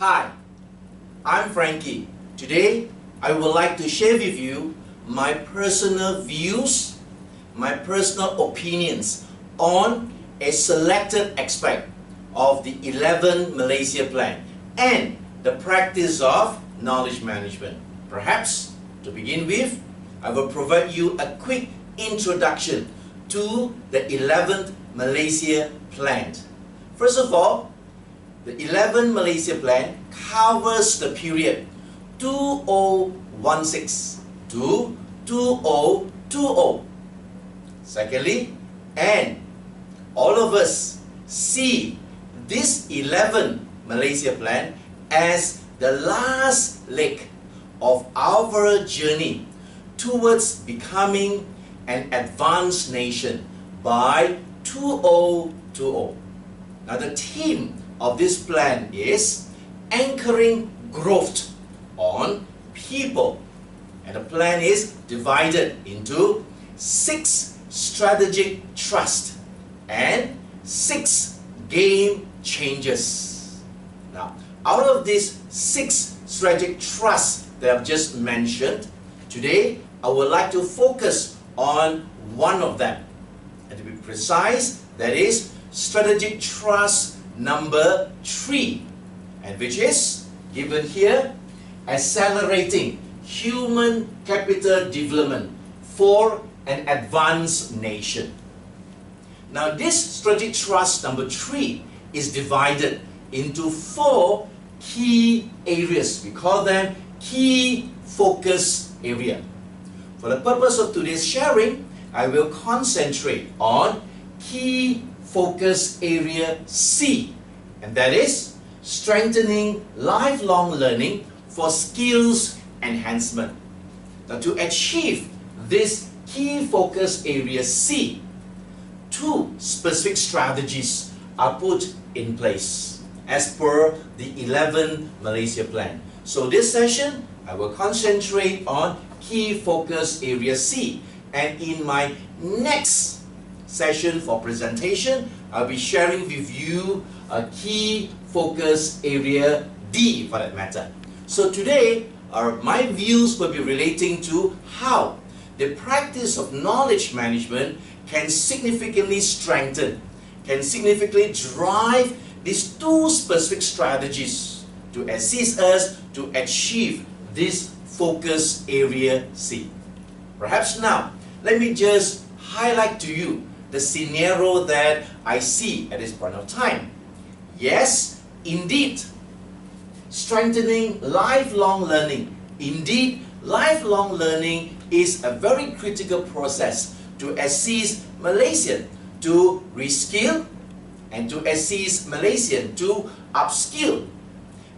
Hi, I'm Frankie. Today, I would like to share with you my personal views, my personal opinions on a selected aspect of the 11th Malaysia Plan and the practice of knowledge management. Perhaps, to begin with, I will provide you a quick introduction to the 11th Malaysia Plan. First of all, the 11th Malaysia Plan covers the period 2016 to 2020. Secondly, and all of us see this 11th Malaysia Plan as the last leg of our journey towards becoming an advanced nation by 2020. Now the theme of this plan is anchoring growth on people, and the plan is divided into 6 strategic thrust and 6 game changers. Now, out of these 6 strategic thrusts that I've just mentioned, today I would like to focus on one of them, and to be precise, that is strategic thrust number 3, and which is given here: accelerating human capital development for an advanced nation. Now this strategic thrust number 3 is divided into 4 key areas. We call them key focus area. For the purpose of today's sharing, I will concentrate on key focus area C, and that is strengthening lifelong learning for skills enhancement. Now to achieve this key focus area C, 2 specific strategies are put in place as per the 11th Malaysia Plan. So this session, I will concentrate on key focus area C, and in my next session for presentation, I'll be sharing with you a key focus area D for that matter. So today, my views will be relating to how the practice of knowledge management can significantly strengthen, can significantly drive these 2 specific strategies to assist us to achieve this focus area C. Perhaps now, let me just highlight to you the scenario that I see at this point of time. Yes, indeed, strengthening lifelong learning. Indeed, lifelong learning is a very critical process to assist Malaysians to reskill and to assist Malaysians to upskill.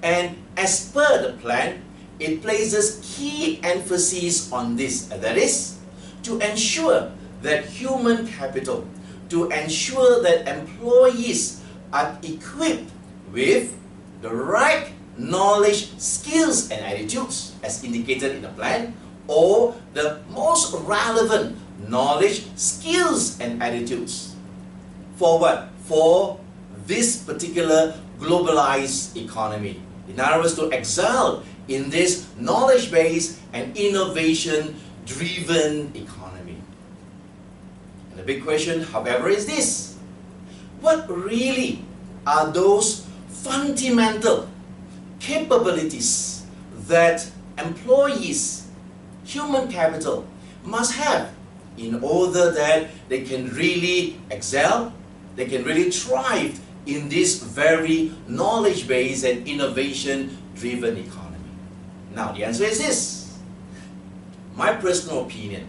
And as per the plan, it places key emphasis on this, and that is to ensure that human capital, to ensure that employees are equipped with the right knowledge, skills and attitudes as indicated in the plan, or the most relevant knowledge, skills and attitudes. For what? For this particular globalized economy. In other words, to excel in this knowledge-based and innovation-driven economy. And the big question, however, is this: what really are those fundamental capabilities that employees, human capital, must have in order that they can really excel, they can really thrive in this very knowledge-based and innovation-driven economy? Now, the answer is this. My personal opinion,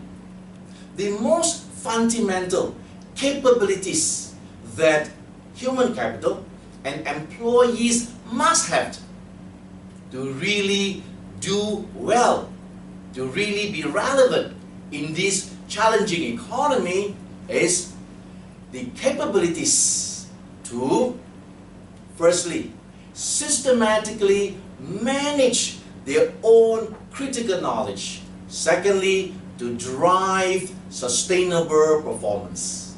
the most fundamental capabilities that human capital and employees must have to really do well, to really be relevant in this challenging economy, is the capabilities to, firstly, systematically manage their own critical knowledge. Secondly, to drive sustainable performance.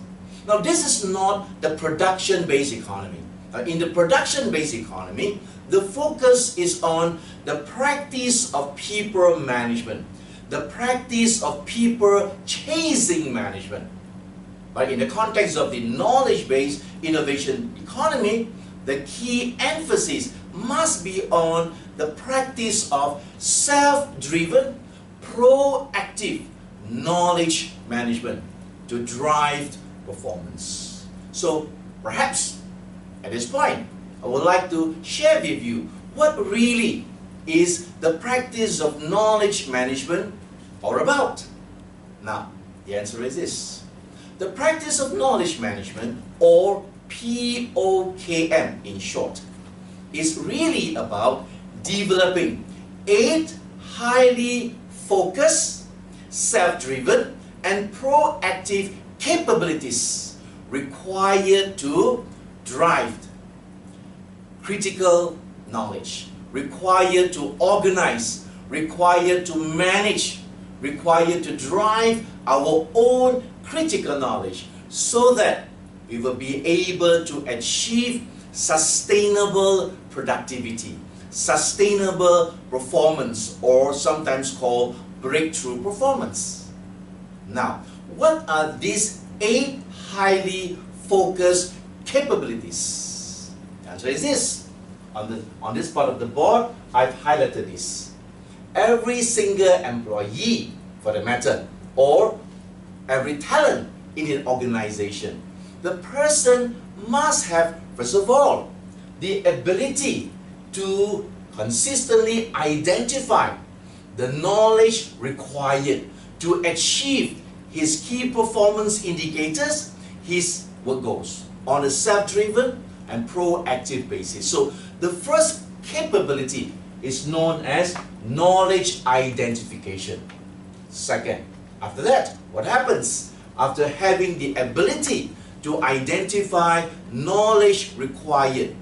Now, this is not the production-based economy. In the production-based economy, the focus is on the practice of people management, the practice of people chasing management. But in the context of the knowledge-based innovation economy, the key emphasis must be on the practice of self-driven, proactive knowledge management to drive performance. So perhaps at this point, I would like to share with you what really is the practice of knowledge management all about. Now, the answer is this. The practice of knowledge management, or POKM in short, is really about developing 8 highly focused, self-driven, and proactive capabilities required to drive critical knowledge, required to organize, required to manage, required to drive our own critical knowledge so that we will be able to achieve sustainable productivity, sustainable performance, or sometimes called breakthrough performance. Now, what are these 8 highly focused capabilities? The answer is this. On this part of the board, I've highlighted this. Every single employee, for the matter, or every talent in an organization, the person must have, first of all, the ability to consistently identify the knowledge required to achieve his key performance indicators, his work goals, on a self-driven and proactive basis. So the first capability is known as knowledge identification. Second, after that, what happens? After having the ability to identify knowledge required.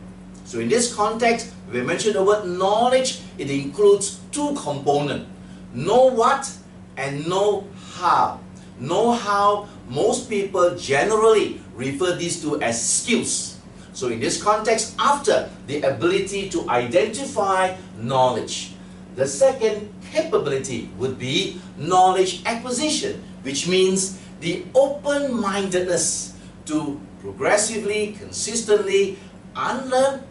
So in this context, we mentioned the word knowledge, it includes 2 components. Know what and know how. Know how, most people generally refer these two as skills. So in this context, after the ability to identify knowledge, the second capability would be knowledge acquisition, which means the open-mindedness to progressively, consistently unlearn,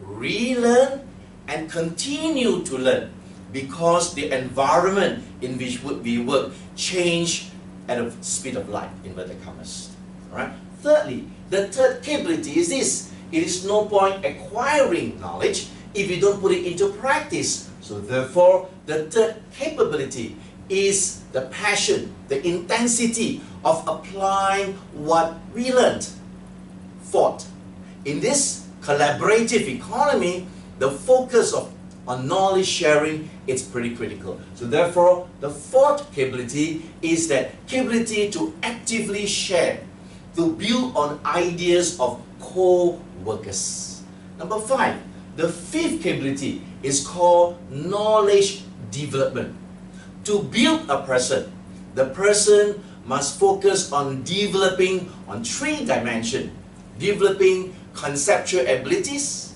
relearn, and continue to learn, because the environment in which we work change at the speed of light, inverted commas. Alright? Thirdly, the third capability is this. It is no point acquiring knowledge if you don't put it into practice. So therefore, the third capability is the passion, the intensity of applying what we learned. Fourth, in this collaborative economy, the focus on knowledge sharing is pretty critical. So therefore, the fourth capability is that capability to actively share, to build on ideas of co-workers. Number 5, the fifth capability is called knowledge development. To build a person, the person must focus on developing on 3 dimensions. Developing conceptual abilities,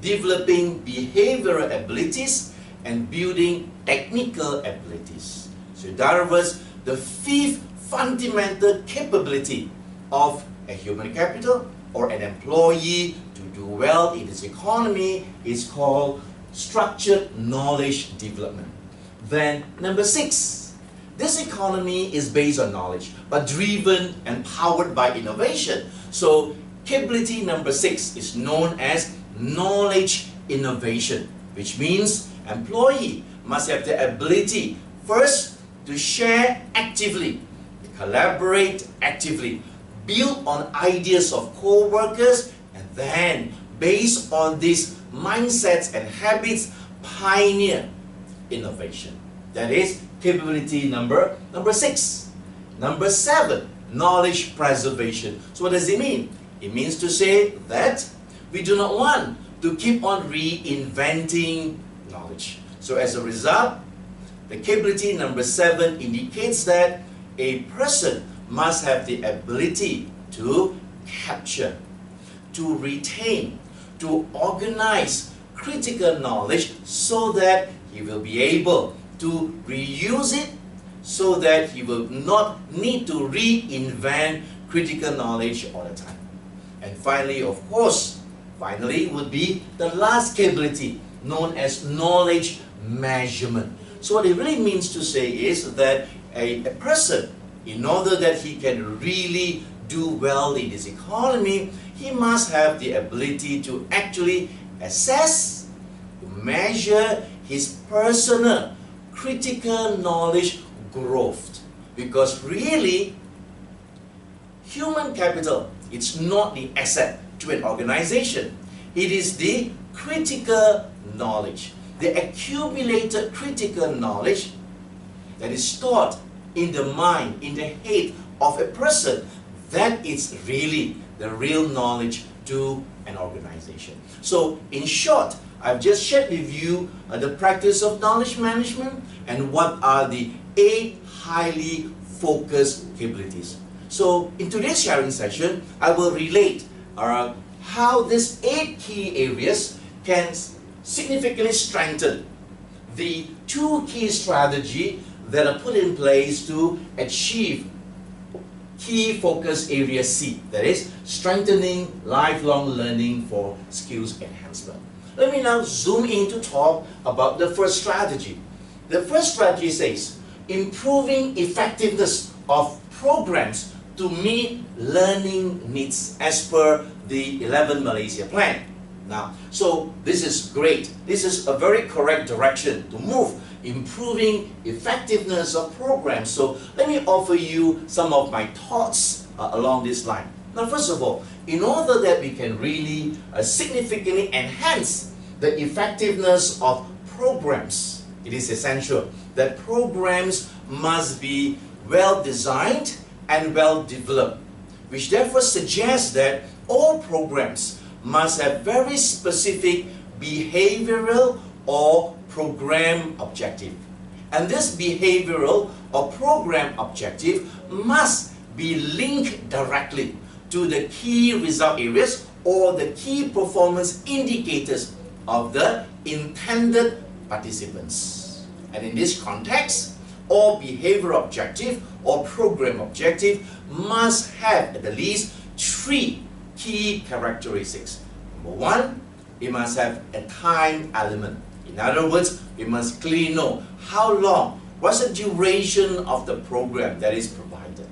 developing behavioral abilities, and building technical abilities. So in other words, the fifth fundamental capability of a human capital or an employee to do well in this economy is called structured knowledge development. Then number 6, this economy is based on knowledge but driven and powered by innovation. So capability number 6 is known as knowledge innovation, which means employee must have the ability first to share actively, collaborate actively, build on ideas of co-workers, and then based on these mindsets and habits, pioneer innovation. That is capability number 6. Number 7, knowledge preservation. So what does it mean? It means to say that we do not want to keep on reinventing knowledge. So as a result, the capability number 7 indicates that a person must have the ability to capture, to retain, to organize, critical knowledge so that he will be able to reuse it, so that he will not need to reinvent critical knowledge all the time. And finally, of course, would be the last capability known as knowledge measurement. So what it really means to say is that a person, in order that he can really do well in this economy, he must have the ability to actually assess, measure his personal critical knowledge growth. Because really, human capital, it's not the asset to an organization. It is the critical knowledge, the accumulated critical knowledge that is stored in the mind, in the head of a person. That is really the real knowledge to an organization. So in short, I've just shared with you the practice of knowledge management and what are the 8 highly focused capabilities. So in today's sharing session, I will relate how these 8 key areas can significantly strengthen the 2 key strategies that are put in place to achieve key focus area C, that is strengthening lifelong learning for skills enhancement. Let me now zoom in to talk about the first strategy. The first strategy says improving effectiveness of programs to meet learning needs as per the 11th Malaysia Plan. Now, so this is great. This is a very correct direction to move, improving effectiveness of programs. So let me offer you some of my thoughts along this line. Now, first of all, in order that we can really significantly enhance the effectiveness of programs, it is essential that programs must be well designed and well developed, which therefore suggests that all programs must have very specific behavioral or program objective. And this behavioral or program objective must be linked directly to the key result areas or the key performance indicators of the intended participants. And in this context, all behavioral objective or program objective must have at least 3 key characteristics. Number 1, it must have a time element. In other words, we must clearly know how long, what's the duration of the program that is provided.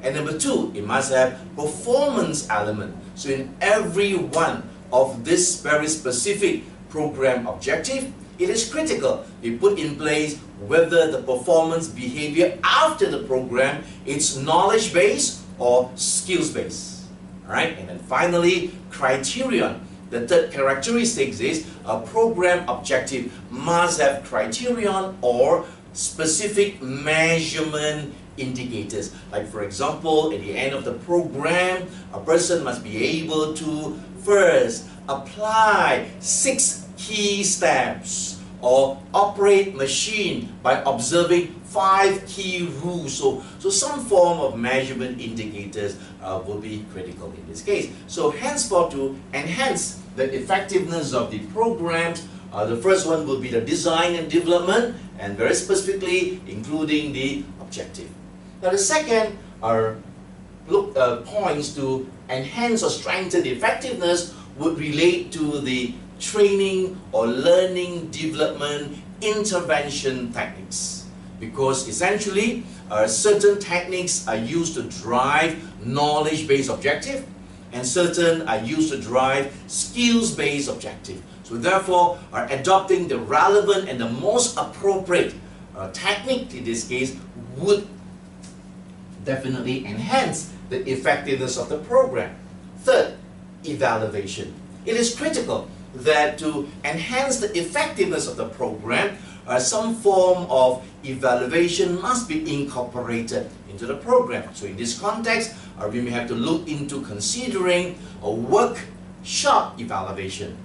And number 2, it must have performance element. So in every one of this very specific program objective, it is critical we put in place whether the performance behavior after the program is knowledge-based or skills-based. Alright, and then finally, criterion. The third characteristic is a program objective must have criterion or specific measurement indicators. Like for example, at the end of the program, a person must be able to first apply 6 key steps or operate machine by observing 5 key rules. So some form of measurement indicators will be critical in this case. So henceforth, to enhance the effectiveness of the programs, the first one will be the design and development, and very specifically including the objective. Now the second are points to enhance or strengthen the effectiveness would relate to the training or learning development intervention techniques, because essentially certain techniques are used to drive knowledge-based objective and certain are used to drive skills-based objective. So therefore, adopting the relevant and the most appropriate technique in this case would definitely enhance the effectiveness of the program. Third, evaluation. It is critical that to enhance the effectiveness of the program, some form of evaluation must be incorporated into the program. So in this context, we may have to look into considering a workshop evaluation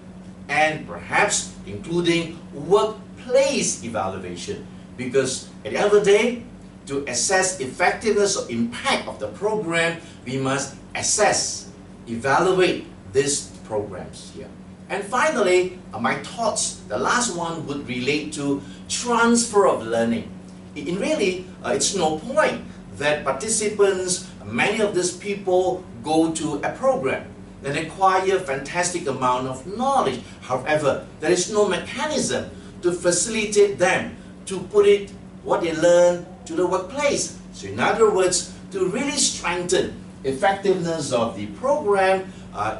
and perhaps including workplace evaluation, because at the end of the day, to assess effectiveness or impact of the program, we must assess, evaluate these programs here. And finally, my thoughts, the last one would relate to transfer of learning. It's no point that participants, many of these people go to a program and acquire fantastic amount of knowledge. However, there is no mechanism to facilitate them to put it, what they learn, to the workplace. So in other words, to really strengthen effectiveness of the program,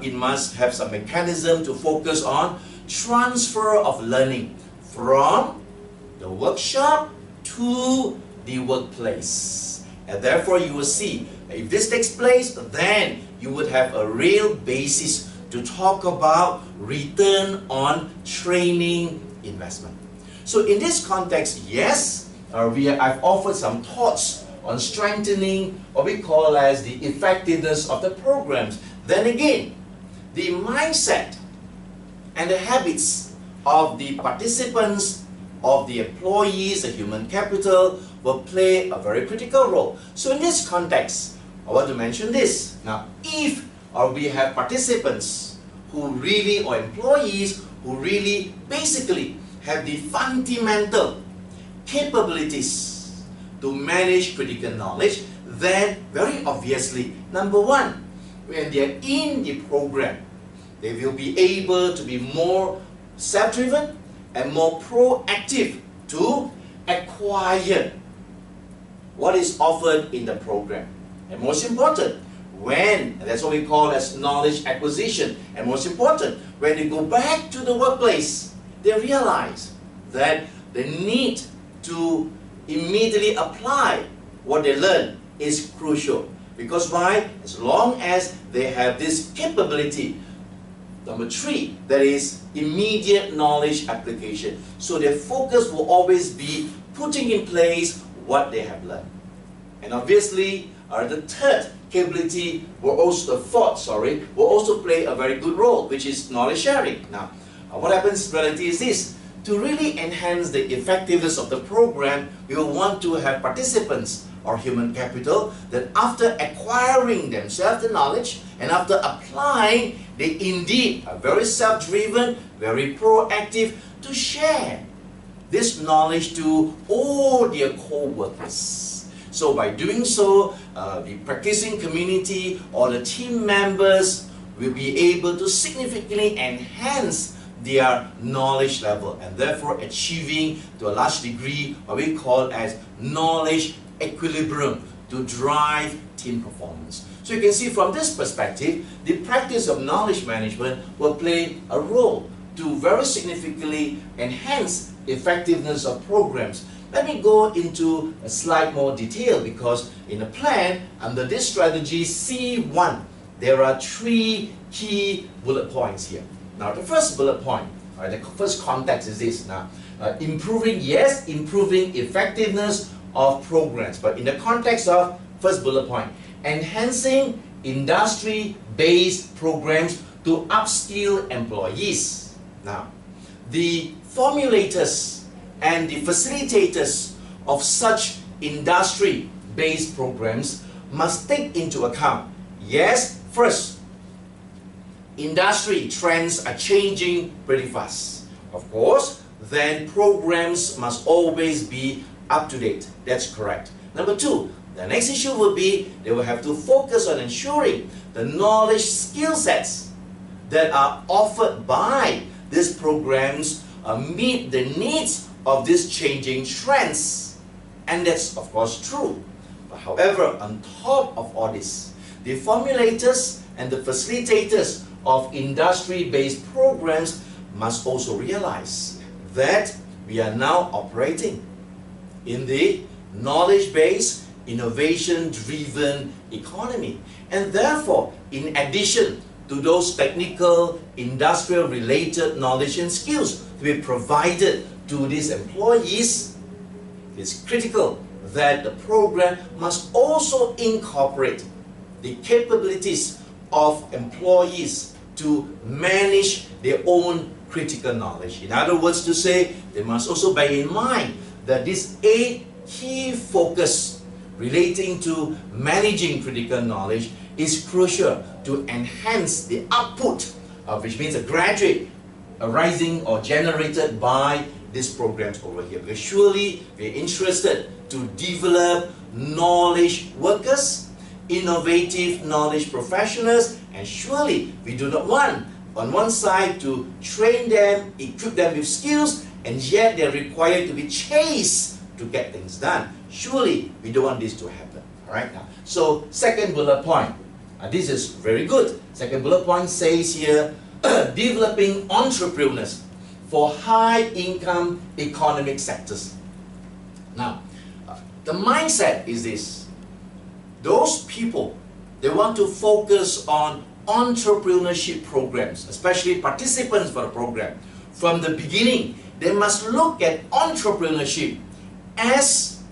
it must have some mechanism to focus on transfer of learning from the workshop to the workplace. And therefore you will see, if this takes place, then you would have a real basis to talk about return on training investment. So in this context, yes, I've offered some thoughts on strengthening what we call as the effectiveness of the programs. Then again, the mindset and the habits of the participants, of the employees, the human capital, will play a very critical role. So in this context, I want to mention this. Now, if we have participants who really, or employees who really basically have the fundamental capabilities to manage critical knowledge, then very obviously, number one, when they are in the program, they will be able to be more self-driven and more proactive to acquire what is offered in the program. And most important, and that's what we call as knowledge acquisition. And most important, when they go back to the workplace, they realize that the need to immediately apply what they learn is crucial. Because why? As long as they have this capability, number three, that is immediate knowledge application. So their focus will always be putting in place what they have learned. And obviously, the third capability will also play a very good role, which is knowledge sharing. Now, what happens in reality is this: to really enhance the effectiveness of the program, we will want to have participants or human capital that after acquiring themselves the knowledge and after applying, they indeed are very self-driven, very proactive to share this knowledge to all their co-workers. So by doing so, the practicing community or the team members will be able to significantly enhance their knowledge level and therefore achieving to a large degree what we call as knowledge equilibrium to drive team performance. So you can see from this perspective, the practice of knowledge management will play a role to very significantly enhance effectiveness of programs. Let me go into a slight more detail because in the plan, under this strategy C1, there are three key bullet points here. Now the first bullet point, the first context is this. Now, improving effectiveness of programs, but in the context of first bullet point, enhancing industry-based programs to upskill employees. Now, the formulators and the facilitators of such industry-based programs must take into account, yes, first, industry trends are changing pretty fast. Of course, then programs must always be up to date. That's correct. Number two, the next issue will be they will have to focus on ensuring the knowledge skill sets that are offered by these programs meet the needs of these changing trends. And that's of course true. But however, on top of all this, the formulators and the facilitators of industry-based programs must also realize that we are now operating in the knowledge-based, innovation-driven economy. And therefore, in addition to those technical, industrial-related knowledge and skills to be provided to these employees, it's critical that the program must also incorporate the capabilities of employees to manage their own critical knowledge. In other words, to say, they must also bear in mind that this 8 key focus relating to managing critical knowledge is crucial to enhance the output, which means a graduate arising or generated by these programs over here. Because surely we're interested to develop knowledge workers, innovative knowledge professionals, and surely we do not want on one side to train them, equip them with skills, and yet they're required to be chased to get things done. Surely we don't want this to happen. Alright, now, so second bullet point. This is very good. Second bullet point says here, developing entrepreneurs for high-income economic sectors. Now, the mindset is this. Those people, they want to focus on entrepreneurship programs, especially participants for the program. From the beginning, they must look at entrepreneurship as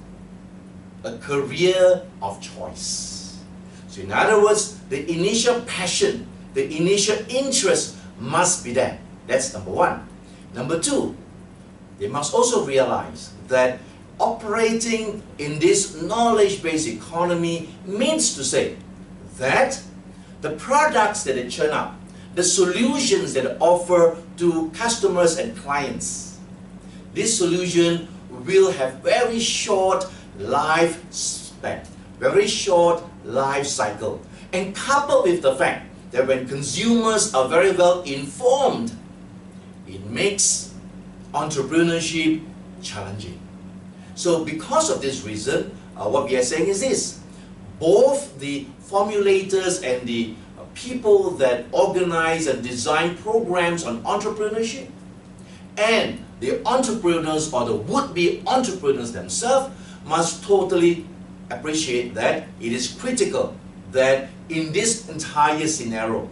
a career of choice. So in other words, the initial passion, the initial interest must be there. That's number one. Number two, they must also realize that operating in this knowledge-based economy means to say that the products that they churn up, the solutions that they offer to customers and clients, this solution will have very short lifespan, very short life cycle. And coupled with the fact that when consumers are very well informed, it makes entrepreneurship challenging. So because of this reason, what we are saying is this: both the formulators and the people that organize and design programs on entrepreneurship, and the entrepreneurs or the would-be entrepreneurs themselves must totally appreciate that it is critical that in this entire scenario,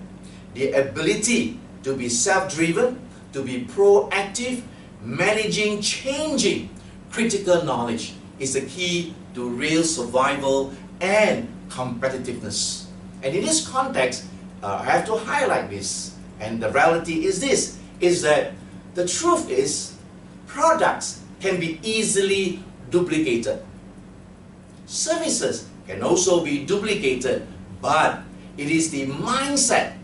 the ability to be self-driven, to be proactive, managing, changing critical knowledge is the key to real survival and competitiveness. And in this context, I have to highlight this, and the reality is this, is that the truth is products can be easily duplicated. Services can also be duplicated, but it is the mindsets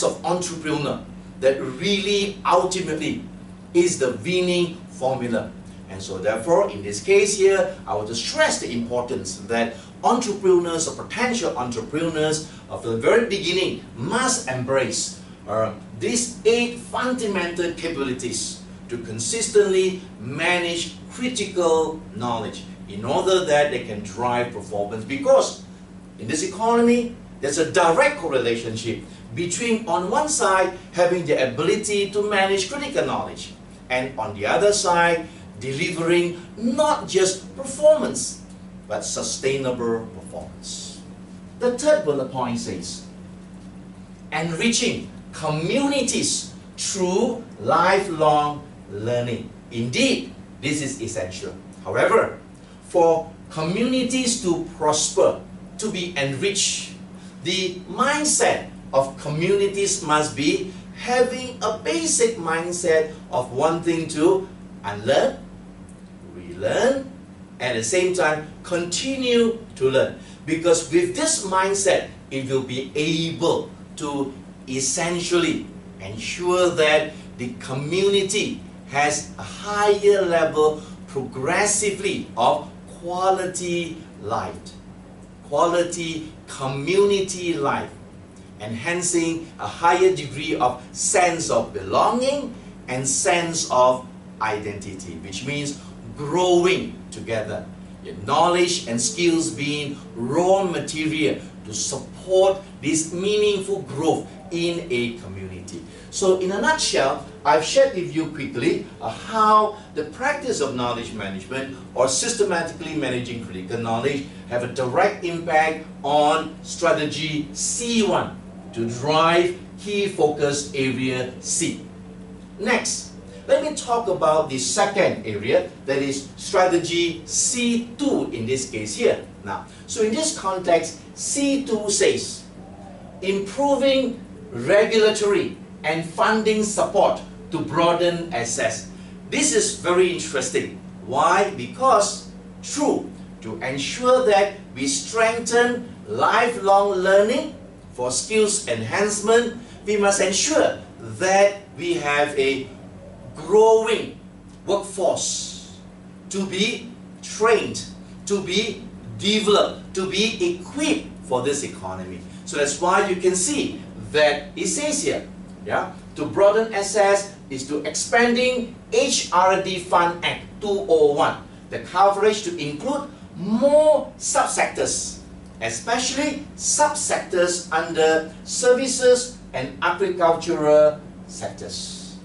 of entrepreneur that really ultimately is the winning formula. And so therefore, in this case here, I want to stress the importance that entrepreneurs or potential entrepreneurs from the very beginning must embrace these 8 fundamental capabilities to consistently manage critical knowledge in order that they can drive performance. Because in this economy, there's a direct correlation between, on one side, having the ability to manage critical knowledge, and on the other side, delivering not just performance, but sustainable performance. The third bullet point says, enriching communities through lifelong learning. Indeed, this is essential. However, for communities to prosper, to be enriched, the mindset of communities must be having a basic mindset of wanting to unlearn, relearn, and at the same time continue to learn. Because with this mindset, it will be able to essentially ensure that the community has a higher level progressively of quality life, quality community life, enhancing a higher degree of sense of belonging and sense of identity, which means growing together. Your knowledge and skills being raw material to support this meaningful growth in a community. So in a nutshell, I've shared with you quickly how the practice of knowledge management or systematically managing critical knowledge have a direct impact on strategy C1 to drive key focus area C. Next, let me talk about the second area, that is strategy C2 in this case here. Now, so in this context, C2 says, improving regulatory and funding support to broaden access. This is very interesting. Why? Because true, to ensure that we strengthen lifelong learning for skills enhancement, we must ensure that we have a growing workforce to be trained, to be developed, to be equipped for this economy. So that's why you can see that it says here, yeah, to broaden access is to expanding HRD Fund Act 201, the coverage to include more subsectors, especially subsectors under services and agricultural sectors.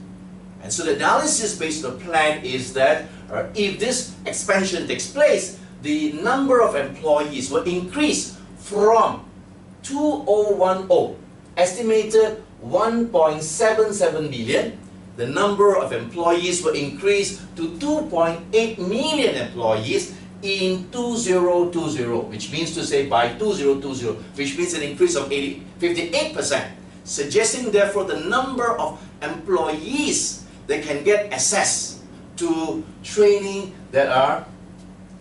And so the analysis based on the plan is that if this expansion takes place, the number of employees will increase from 2010 estimated 1.77 million. The number of employees will increase to 2.8 million employees in 2020, which means to say by 2020, which means an increase of 58%, suggesting therefore the number of employees that can get access to training that are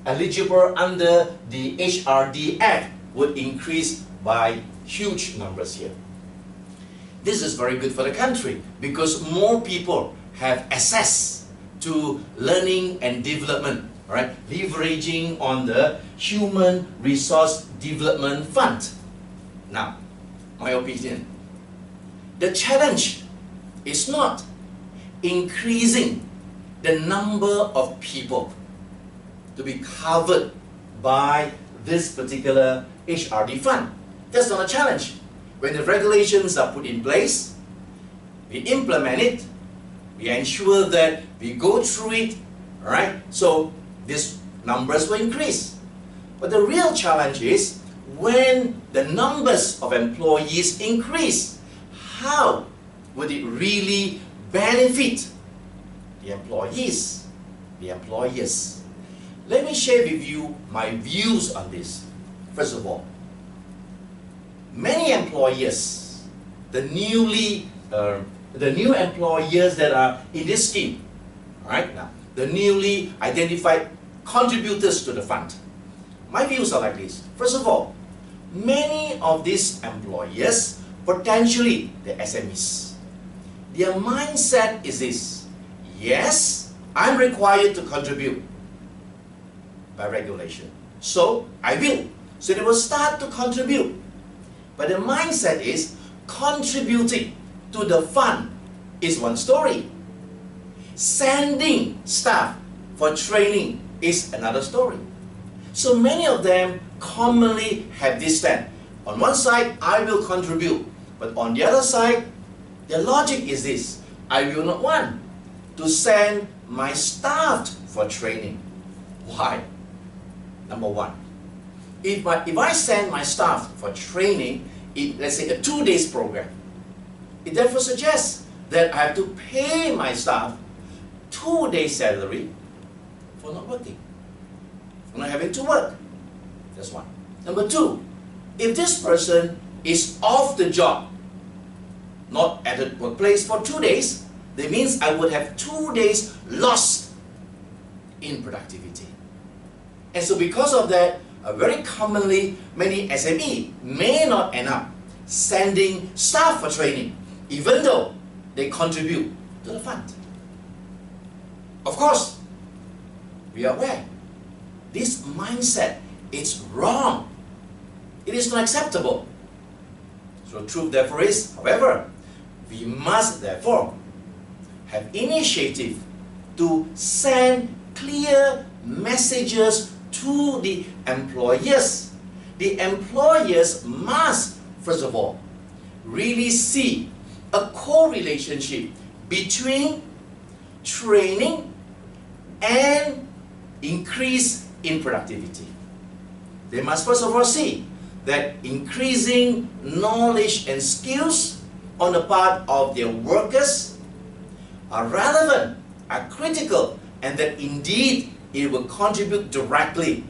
eligible under the HRD Act would increase by huge numbers here. This is very good for the country because more people have access to learning and development, right? Leveraging on the Human Resource Development Fund. Now, my opinion, the challenge is not increasing the number of people to be covered by this particular HRD fund. That's not a challenge. When the regulations are put in place, we implement it, we ensure that we go through it, right? So these numbers will increase. But the real challenge is when the numbers of employees increase, how would it really benefit the employees, the employers? Let me share with you my views on this. First of all, many employers, the new employers that are in this scheme, right now, the newly identified contributors to the fund. My views are like this. First of all, many of these employers, potentially the SMEs, their mindset is this: yes, I'm required to contribute by regulation, so I will. So they will start to contribute. But the mindset is contributing to the fund is one story. Sending staff for training is another story. So many of them commonly have this stand. On one side, I will contribute. But on the other side, the logic is this: I will not want to send my staff for training. Why? Number one, if I send my staff for training in, let's say, a 2 days program, it therefore suggests that I have to pay my staff 2 days salary for not working, for not having to work. That's one. Number two, if this person is off the job, not at the workplace for 2 days, that means I would have 2 days lost in productivity. And so because of that, very commonly, many SME may not end up sending staff for training, even though they contribute to the fund. Of course, we are aware this mindset is wrong. It is not acceptable. So the truth therefore is, however, we must therefore have initiative to send clear messages to the employers. The employers must, first of all, really see a correlationship between training and increase in productivity. They must first of all see that increasing knowledge and skills on the part of their workers are relevant, are critical, and that indeed it will contribute directly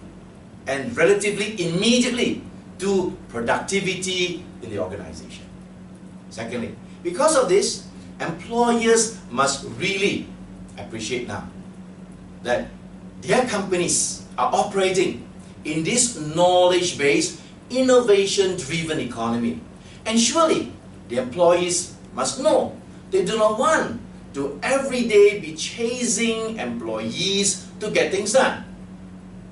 and relatively immediately to productivity in the organization. Secondly, because of this, employers must really appreciate now that their companies are operating in this knowledge-based, innovation-driven economy. And surely, the employees must know They do not want to every day be chasing employees to get things done,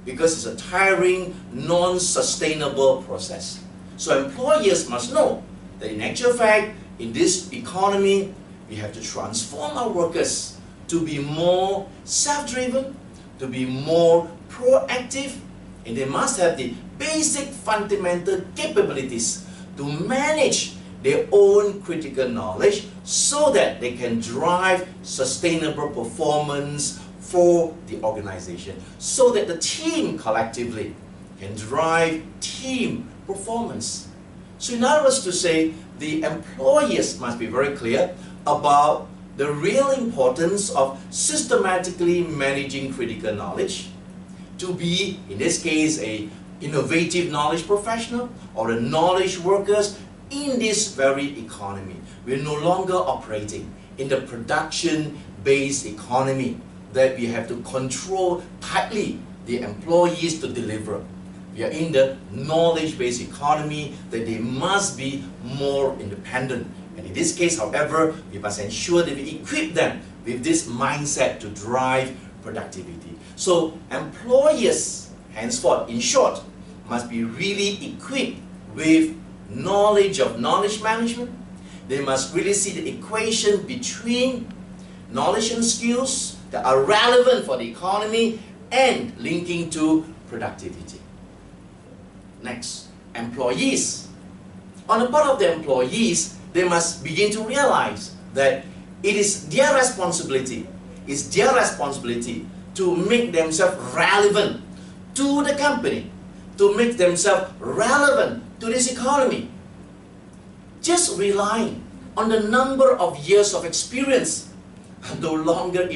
because it's a tiring, non-sustainable process. So employers must know that in actual fact, in this economy, we have to transform our workers to be more self-driven, to be more proactive, and they must have the basic fundamental capabilities to manage their own critical knowledge so that they can drive sustainable performance for the organization, so that the team collectively can drive team performance. So in other words to say, the employers must be very clear about the real importance of systematically managing critical knowledge, to be, in this case, a innovative knowledge professional or a knowledge workers in this very economy. We're no longer operating in the production-based economy that we have to control tightly the employees to deliver. We are in the knowledge-based economy that they must be more independent. And in this case, however, we must ensure that we equip them with this mindset to drive productivity. So employers, henceforth, in short, must be really equipped with knowledge of knowledge management. They must really see the equation between knowledge and skills that are relevant for the economy and linking to productivity. Next, employees. On the part of the employees, they must begin to realize that it is their responsibility, to make themselves relevant to the company, to make themselves relevant to this economy. Just relying on the number of years of experience are no longer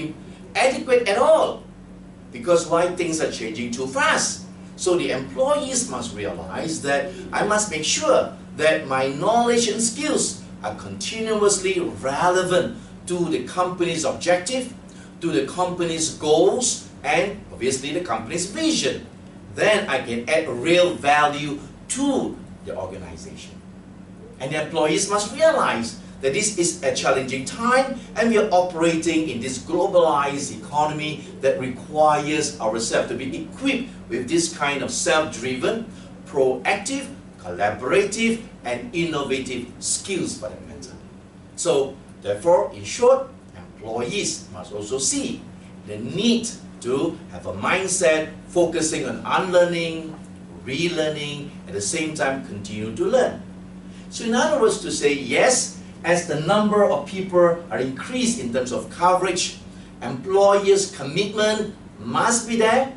adequate at all, because why? Things are changing too fast. So the employees must realize that I must make sure that my knowledge and skills are continuously relevant to the company's objective, to the company's goals, and obviously the company's vision. Then I can add real value to the organization. And the employees must realize that this is a challenging time and we are operating in this globalized economy that requires ourselves to be equipped with this kind of self-driven, proactive, collaborative, and innovative skills for that matter. So, therefore, in short, employees must also see the need to have a mindset focusing on unlearning, relearning, at the same time continue to learn. So in other words to say, yes, as the number of people are increased in terms of coverage, employers' commitment must be there,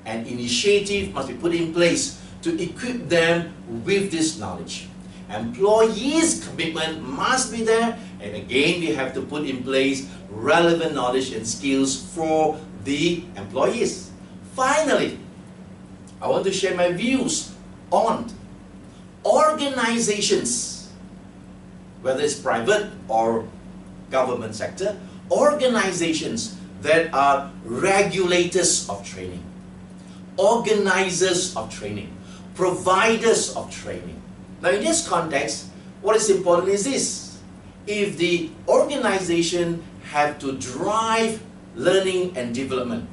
and initiative must be put in place to equip them with this knowledge. Employees' commitment must be there, and again we have to put in place relevant knowledge and skills for the employees. Finally, I want to share my views on organizations, whether it's private or government sector, organizations that are regulators of training, organizers of training, providers of training. Now in this context, what is important is this: if the organization have to drive learning and development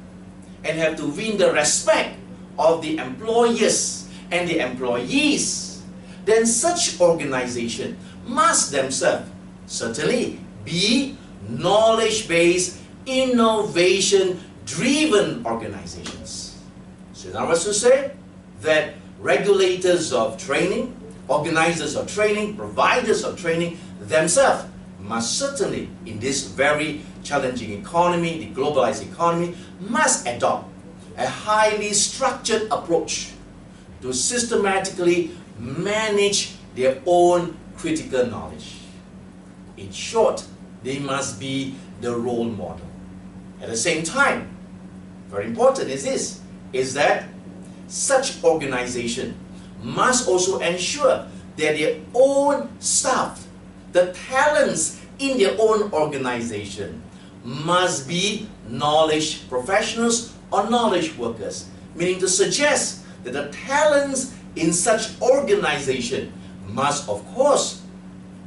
and have to win the respect of the employers and the employees, then such organization must themselves certainly be knowledge-based, innovation-driven organizations. So in other words to say that regulators of training, organizers of training, providers of training themselves must certainly, in this very challenging economy, the globalized economy, must adopt a highly structured approach to systematically manage their own critical knowledge. In short, they must be the role model. At the same time, very important is this, is that such organization must also ensure that their own staff, the talents in their own organization, must be knowledge professionals or knowledge workers, meaning to suggest that the talents in such organization must, of course,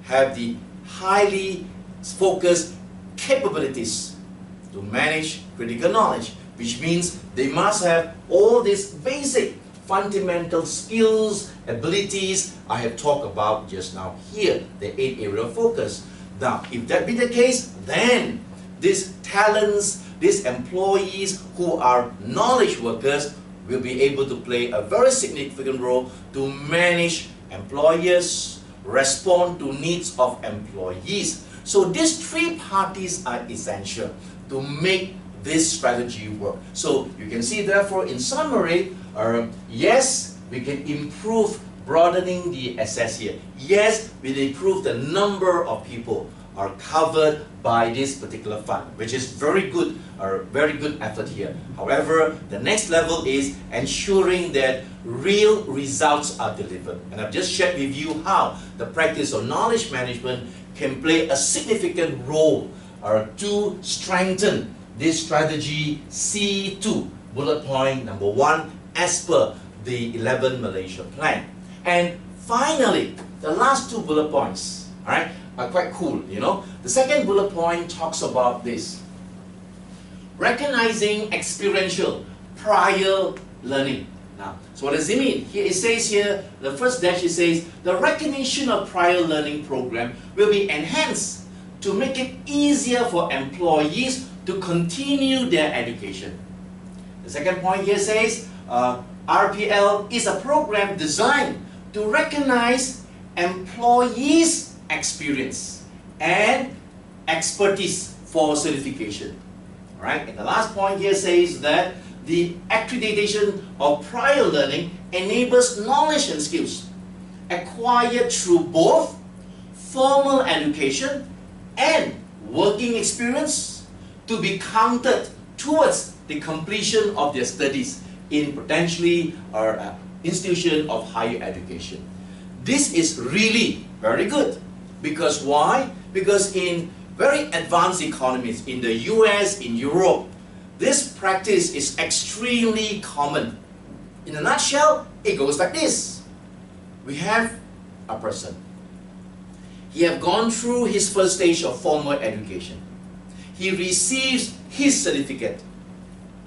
have the highly focused capabilities to manage critical knowledge, which means they must have all these basic fundamental skills, abilities I have talked about just now here, the 8 area of focus. Now, if that be the case, then these talents, these employees who are knowledge workers will be able to play a very significant role to manage employers, respond to needs of employees. So these 3 parties are essential to make this strategy work. So you can see, therefore, in summary, yes, we can improve broadening the access here. Yes, we improve the number of people are covered by this particular fund, which is very good effort here. However, the next level is ensuring that real results are delivered. And I've just shared with you how the practice of knowledge management can play a significant role to strengthen this strategy C2, bullet point number 1, as per the 11th Malaysia Plan. And finally, the last 2 bullet points, all right, are quite cool, you know. The second bullet point talks about this: recognizing experiential prior learning. Now, so what does it mean? Here it says here, the first dash, it says, the recognition of prior learning program will be enhanced to make it easier for employees to continue their education. The second point here says, RPL is a program designed to recognize employees' experience and expertise for certification. All right? And the last point here says that the accreditation of prior learning enables knowledge and skills acquired through both formal education and working experience to be counted towards the completion of their studies in potentially or institution of higher education. This is really very good. Because why? Because in very advanced economies, in the US, in Europe, this practice is extremely common. In a nutshell, it goes like this. We have a person. He has gone through his first stage of formal education. He receives his certificate,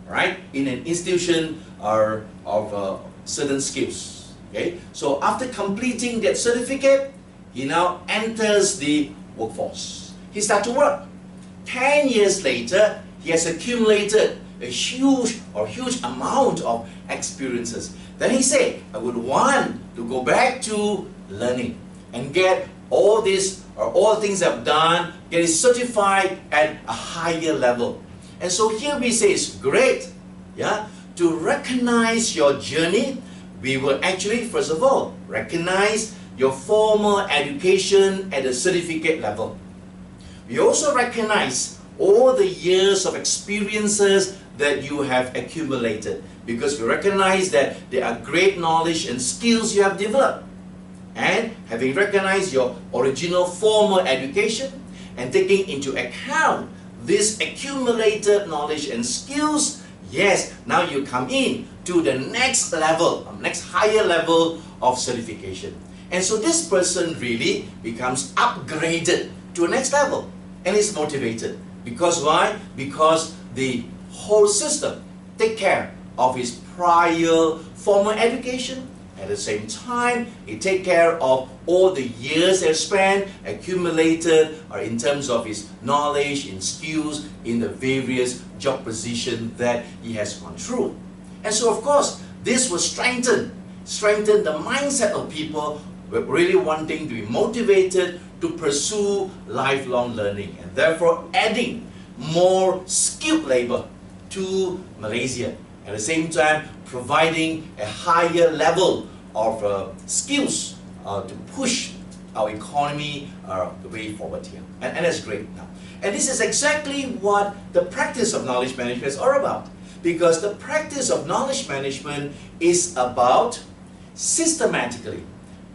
right, in an institution of certain skills. Okay? So after completing that certificate, he now enters the workforce. He starts to work. 10 years later, he has accumulated a huge amount of experiences. Then he said, I would want to go back to learning and get all this or all things I've done, get it certified at a higher level. And so here we say it's great, yeah, to recognize your journey. We will actually, first of all, recognize your formal education at the certificate level. We also recognize all the years of experiences that you have accumulated, because we recognize that there are great knowledge and skills you have developed. And having recognized your original formal education and taking into account this accumulated knowledge and skills, yes, now you come in to the next level, next higher level of certification. And so this person really becomes upgraded to a next level and is motivated. Because why? Because the whole system take care of his prior formal education. At the same time, it take care of all the years they've spent, accumulated, or in terms of his knowledge and skills in the various job positions that he has gone through. And so, of course, this will strengthen the mindset of people who are really wanting to be motivated to pursue lifelong learning, and therefore adding more skilled labor to Malaysia. At the same time, providing a higher level of skills to push our economy the way forward here. And that's great now. And this is exactly what the practice of knowledge management is all about. Because the practice of knowledge management is about systematically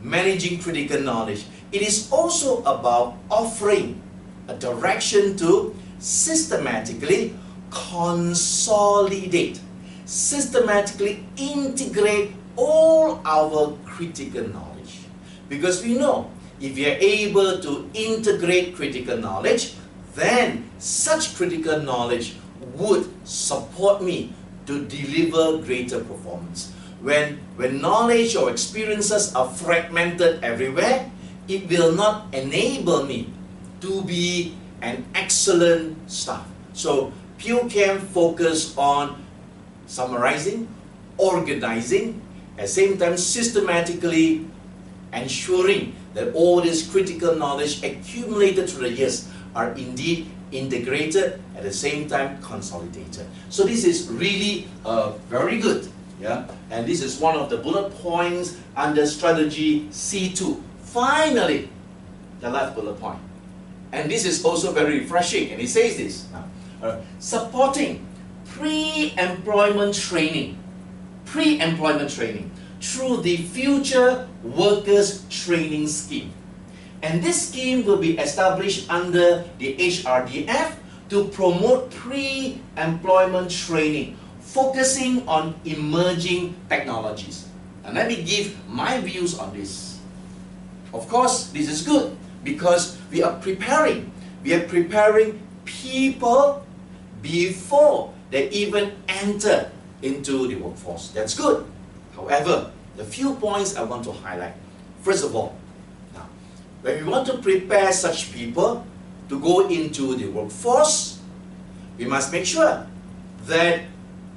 managing critical knowledge. It is also about offering a direction to systematically consolidate, systematically integrate all our critical knowledge. Because we know, if we are able to integrate critical knowledge, then such critical knowledge would support me to deliver greater performance. When knowledge or experiences are fragmented everywhere, it will not enable me to be an excellent staff. So POKM focus on summarizing, organizing, at the same time systematically ensuring that all this critical knowledge accumulated through the years are indeed integrated, at the same time consolidated. So this is really very good. Yeah? And this is one of the bullet points under strategy C2. Finally, the last bullet point. And this is also very refreshing, and it says this. Supporting pre-employment training through the Future Workers Training Scheme. And this scheme will be established under the HRDF to promote pre-employment training, focusing on emerging technologies. And let me give my views on this. Of course, this is good because we are preparing people before they even enter into the workforce. That's good. However, the few points I want to highlight. First of all, now, when we want to prepare such people to go into the workforce, we must make sure that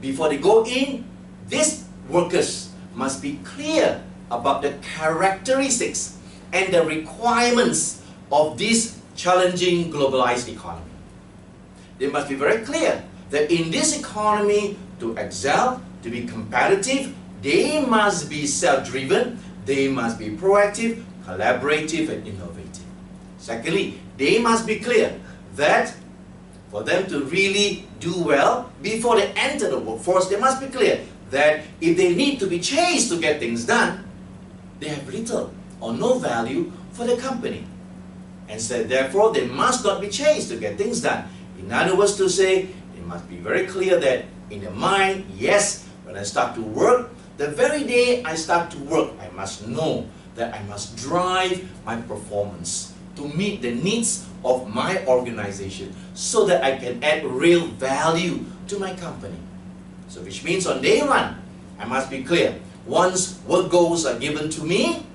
before they go in, these workers must be clear about the characteristics and the requirements of this challenging globalized economy. They must be very clear that in this economy, to excel, to be competitive, they must be self-driven, they must be proactive, collaborative, and innovative. Secondly, they must be clear that for them to really do well, before they enter the workforce, they must be clear that if they need to be chased to get things done, they have little or no value for the company. And so therefore, they must not be chased to get things done. In other words, to say, they must be very clear that in their mind, yes, when I start to work, the very day I start to work, I must know that I must drive my performance to meet the needs of my organization so that I can add real value to my company. So which means on day one, I must be clear. Once work goals are given to me,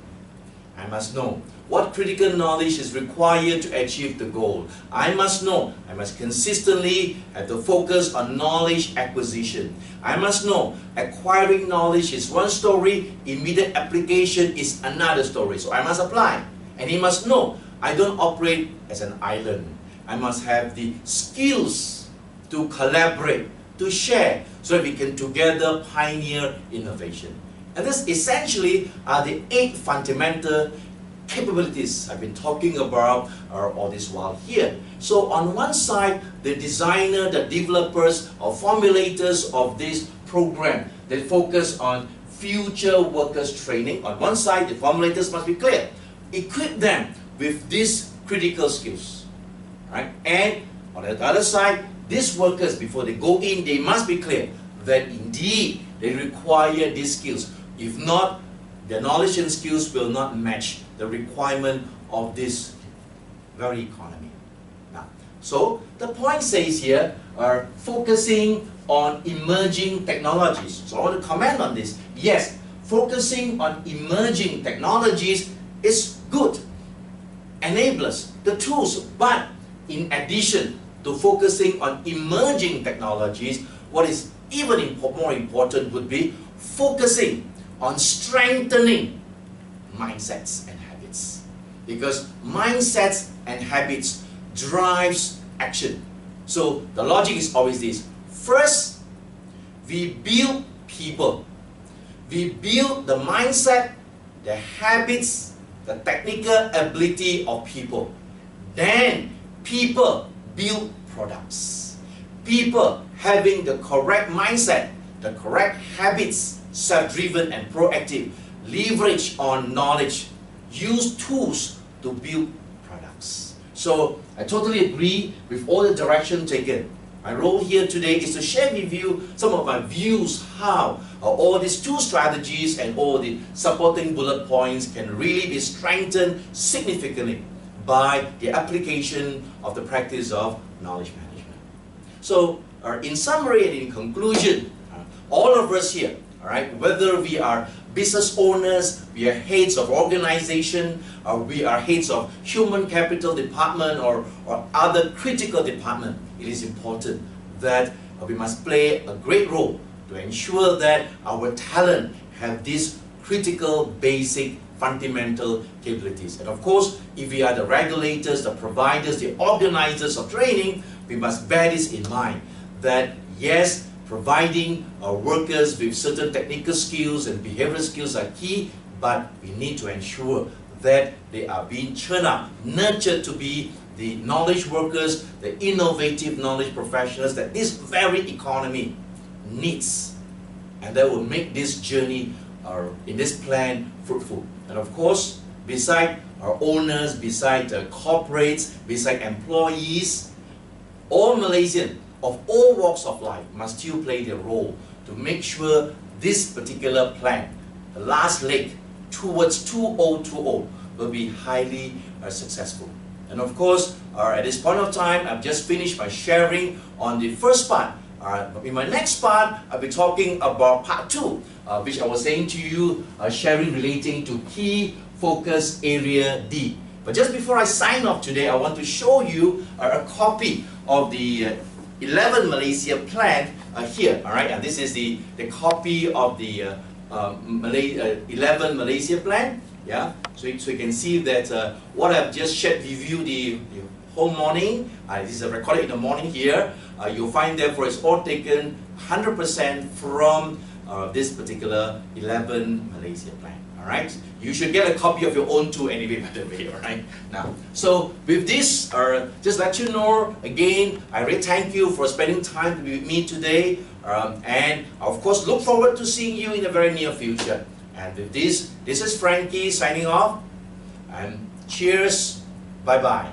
I must know what critical knowledge is required to achieve the goal. I must know, I must consistently have to focus on knowledge acquisition. I must know, acquiring knowledge is one story, immediate application is another story. So I must apply. And he must know, I don't operate as an island. I must have the skills to collaborate, to share, so that we can together pioneer innovation. And this essentially are the 8 fundamental capabilities I've been talking about all this while here. So on one side, the designer, the developers or formulators of this program, they focus on future workers training. On one side, the formulators must be clear. Equip them with these critical skills. Right? And on the other side, these workers, before they go in, they must be clear that indeed they require these skills. If not, their knowledge and skills will not match the requirement of this very economy. Now, so the point says here are focusing on emerging technologies. So I want to comment on this. Yes, focusing on emerging technologies is good. Enablers, the tools, but in addition to focusing on emerging technologies, what is even more important would be focusing on strengthening mindsets and habits. Because mindsets and habits drives action. So the logic is always this. First, we build people. We build the mindset, the habits, the technical ability of people. Then people build products. People having the correct mindset, the correct habits, self-driven and proactive, leverage on knowledge, use tools to build products. So I totally agree with all the direction taken. My role here today is to share with you some of my views how all these 2 strategies and all the supporting bullet points can really be strengthened significantly by the application of the practice of knowledge management. So, in summary and in conclusion, all of us here, all right, whether we are business owners, we are heads of organization, or we are heads of human capital department or other critical department, it is important that we must play a great role to ensure that our talent have these critical, basic, fundamental capabilities. And of course, if we are the regulators, the providers, the organizers of training, we must bear this in mind, that yes, providing our workers with certain technical skills and behavioral skills are key, but we need to ensure that they are being churned up, nurtured to be the knowledge workers, the innovative knowledge professionals that this very economy needs. And that will make this journey in this plan fruitful. And of course, beside our owners, beside corporates, beside employees, all Malaysians of all walks of life must still play their role to make sure this particular plan, the last leg towards 2020, will be highly successful. And of course, at this point of time, I've just finished my sharing on the first part. In my next part, I'll be talking about part 2, which I was saying to you, sharing relating to key focus area D. But just before I sign off today, I want to show you a copy of the 11th Malaysia Plan here. All right, and this is the copy of the 11th Malaysia Plan. Yeah, so you can see that what I've just shared with you the whole morning. This is recorded in the morning here. You'll find therefore it's all taken 100% from this particular 11th Malaysia Plan. Alright, you should get a copy of your own too anyway, by the way. Alright, now, so with this, just let you know again, I really thank you for spending time with me today, and of course look forward to seeing you in the very near future. And with this is Frankie signing off, and cheers, bye bye.